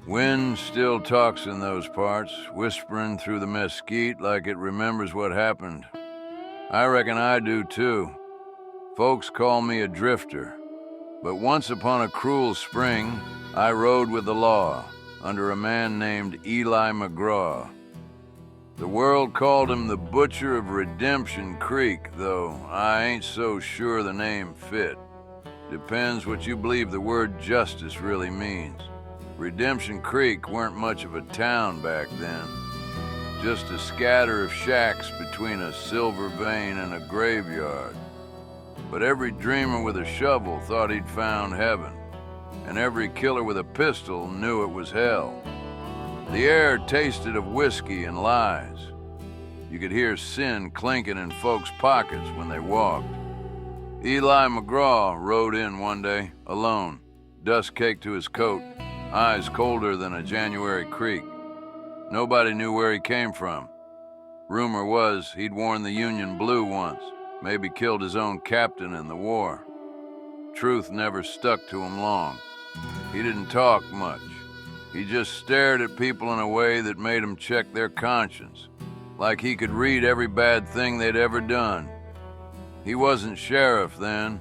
Wind still talks in those parts, whispering through the mesquite like it remembers what happened. I reckon I do too. Folks call me a drifter. But once upon a cruel spring, I rode with the law under a man named Eli McGraw. The world called him the Butcher of Redemption Creek, though I ain't so sure the name fit. Depends what you believe the word justice really means. Redemption Creek weren't much of a town back then. Just a scatter of shacks between a silver vein and a graveyard. But every dreamer with a shovel thought he'd found heaven, and every killer with a pistol knew it was hell. The air tasted of whiskey and lies. You could hear sin clinking in folks' pockets when they walked. Eli McGraw rode in one day, alone, dust caked to his coat, eyes colder than a January creek. Nobody knew where he came from. Rumor was he'd worn the Union blue once, maybe killed his own captain in the war. Truth never stuck to him long. He didn't talk much. He just stared at people in a way that made them check their conscience, like he could read every bad thing they'd ever done. He wasn't sheriff then.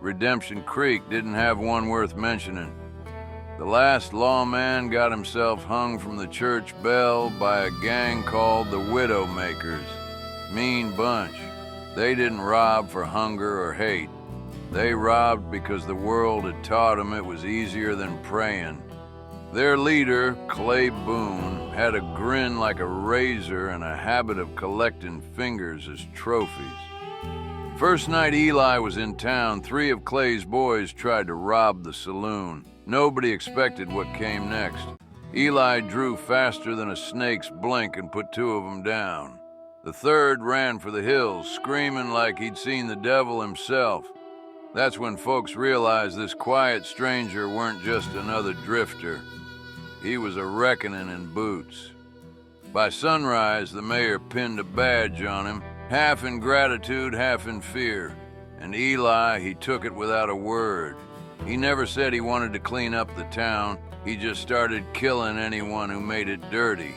Redemption Creek didn't have one worth mentioning. The last lawman got himself hung from the church bell by a gang called the Widowmakers. Mean bunch. They didn't rob for hunger or hate. They robbed because the world had taught them it was easier than praying. Their leader, Clay Boone, had a grin like a razor and a habit of collecting fingers as trophies. First night Eli was in town, 3 of Clay's boys tried to rob the saloon. Nobody expected what came next. Eli drew faster than a snake's blink and put 2 of them down. The third ran for the hills, screaming like he'd seen the devil himself. That's when folks realized this quiet stranger weren't just another drifter. He was a reckoning in boots. By sunrise, the mayor pinned a badge on him, half in gratitude, half in fear. And Eli, he took it without a word. He never said he wanted to clean up the town. He just started killing anyone who made it dirty.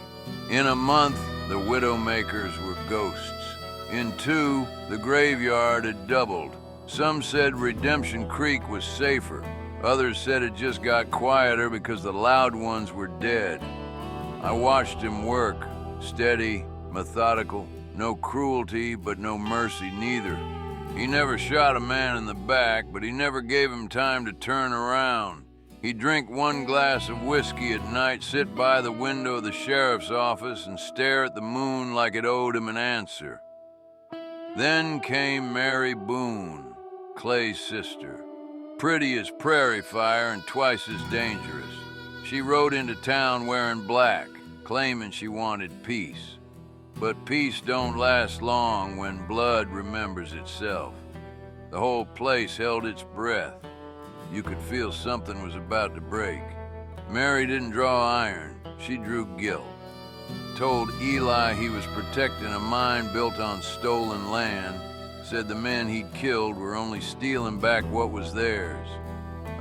In a month, the Widowmakers were ghosts. In 2, the graveyard had doubled. Some said Redemption Creek was safer. Others said it just got quieter because the loud ones were dead. I watched him work, steady, methodical, no cruelty, but no mercy neither. He never shot a man in the back, but he never gave him time to turn around. He'd drink 1 glass of whiskey at night, sit by the window of the sheriff's office, and stare at the moon like it owed him an answer. Then came Mary Boone, Clay's sister. Pretty as prairie fire and twice as dangerous. She rode into town wearing black, claiming she wanted peace. But peace don't last long when blood remembers itself. The whole place held its breath. You could feel something was about to break. Mary didn't draw iron, she drew guilt. Told Eli he was protecting a mine built on stolen land, said the men he'd killed were only stealing back what was theirs.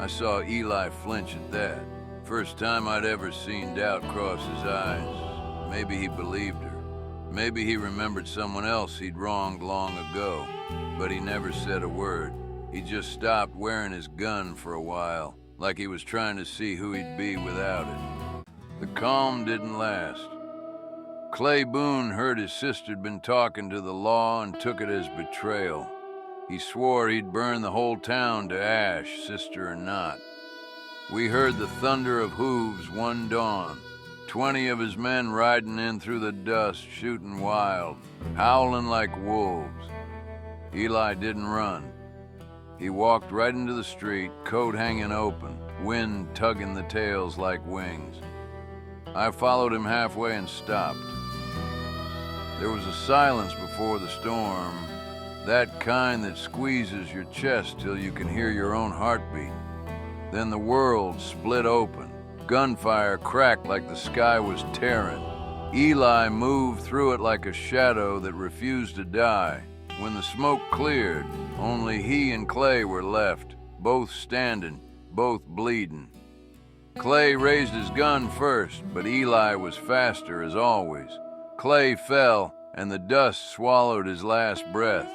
I saw Eli flinch at that. First time I'd ever seen doubt cross his eyes. Maybe he believed her. Maybe he remembered someone else he'd wronged long ago, but he never said a word. He just stopped wearing his gun for a while, like he was trying to see who he'd be without it. The calm didn't last. Clay Boone heard his sister'd been talking to the law and took it as betrayal. He swore he'd burn the whole town to ash, sister or not. We heard the thunder of hooves one dawn. 20 of his men riding in through the dust, shooting wild, howling like wolves. Eli didn't run. He walked right into the street, coat hanging open, wind tugging the tails like wings. I followed him halfway and stopped. There was a silence before the storm, that kind that squeezes your chest till you can hear your own heartbeat. Then the world split open. Gunfire cracked like the sky was tearing. Eli moved through it like a shadow that refused to die. When the smoke cleared, only he and Clay were left, both standing, both bleeding. Clay raised his gun first, but Eli was faster as always. Clay fell, and the dust swallowed his last breath.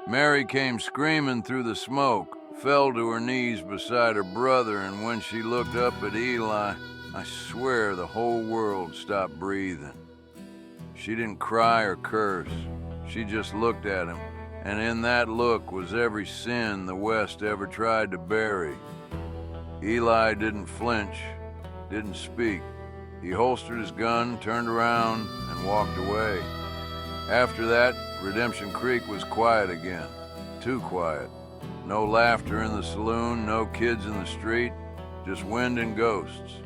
Mary came screaming through the smoke, fell to her knees beside her brother, and when she looked up at Eli, I swear the whole world stopped breathing. She didn't cry or curse. She just looked at him, and in that look was every sin the West ever tried to bury. Eli didn't flinch, didn't speak. He holstered his gun, turned around, and walked away. After that, Redemption Creek was quiet again. Too quiet. No laughter in the saloon, no kids in the street, just wind and ghosts.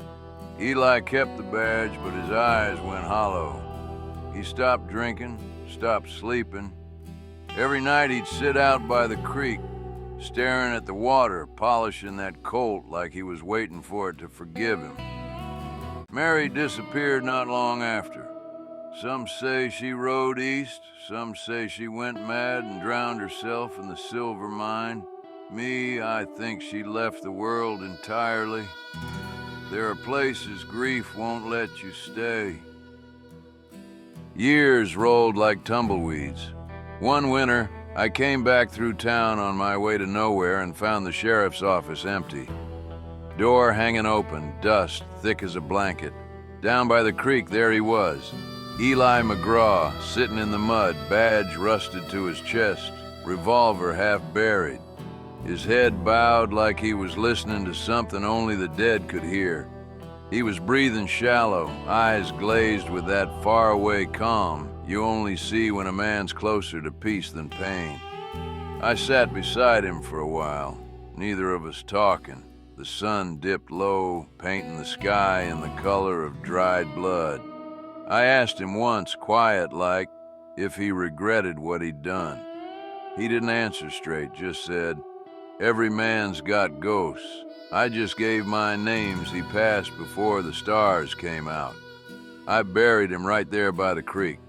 Eli kept the badge, but his eyes went hollow. He stopped drinking, stopped sleeping. Every night he'd sit out by the creek, staring at the water, polishing that colt like he was waiting for it to forgive him. Mary disappeared not long after. Some say she rode east, some say she went mad and drowned herself in the silver mine. Me, I think she left the world entirely. There are places grief won't let you stay. Years rolled like tumbleweeds. One winter, I came back through town on my way to nowhere and found the sheriff's office empty. Door hanging open, dust thick as a blanket. Down by the creek, there he was. Eli McGraw, sitting in the mud, badge rusted to his chest, revolver half buried. His head bowed like he was listening to something only the dead could hear. He was breathing shallow, eyes glazed with that faraway calm you only see when a man's closer to peace than pain. I sat beside him for a while, neither of us talking. The sun dipped low, painting the sky in the color of dried blood. I asked him once, quiet-like, if he regretted what he'd done. He didn't answer straight, just said, "Every man's got ghosts. I just gave mine names he passed before the stars came out." I buried him right there by the creek.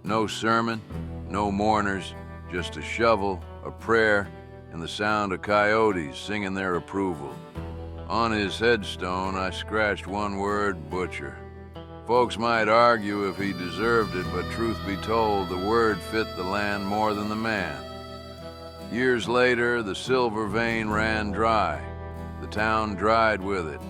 No sermon, no mourners, just a shovel, a prayer, and the sound of coyotes singing their approval. On his headstone, I scratched one word, butcher. Folks might argue if he deserved it, but truth be told, the word fit the land more than the man. Years later, the silver vein ran dry. The town dried with it.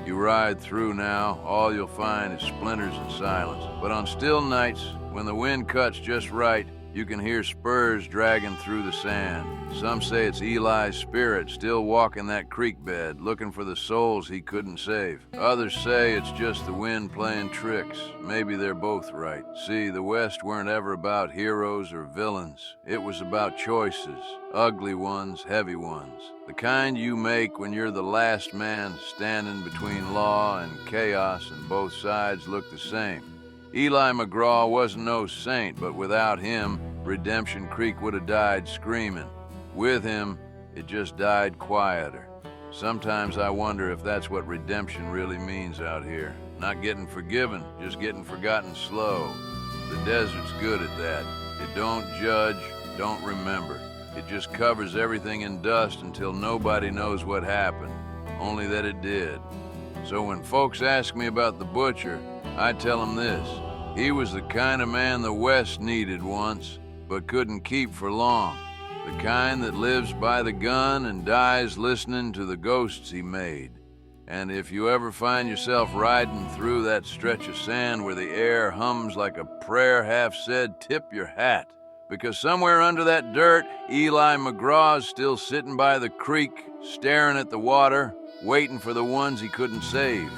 You ride through now, all you'll find is splinters and silence. But on still nights, when the wind cuts just right, you can hear spurs dragging through the sand. Some say it's Eli's spirit still walking that creek bed, looking for the souls he couldn't save. Others say it's just the wind playing tricks. Maybe they're both right. See, the West weren't ever about heroes or villains. It was about choices, ugly ones, heavy ones. The kind you make when you're the last man standing between law and chaos and both sides look the same. Eli McGraw wasn't no saint, but without him, Redemption Creek would have died screaming. With him, it just died quieter. Sometimes I wonder if that's what redemption really means out here. Not getting forgiven, just getting forgotten slow. The desert's good at that. It don't judge, don't remember. It just covers everything in dust until nobody knows what happened, only that it did. So when folks ask me about the butcher, I tell them this: he was the kind of man the West needed once, but couldn't keep for long. The kind that lives by the gun and dies listening to the ghosts he made. And if you ever find yourself riding through that stretch of sand where the air hums like a prayer half said, tip your hat. Because somewhere under that dirt, Eli McGraw's still sitting by the creek, staring at the water, waiting for the ones he couldn't save.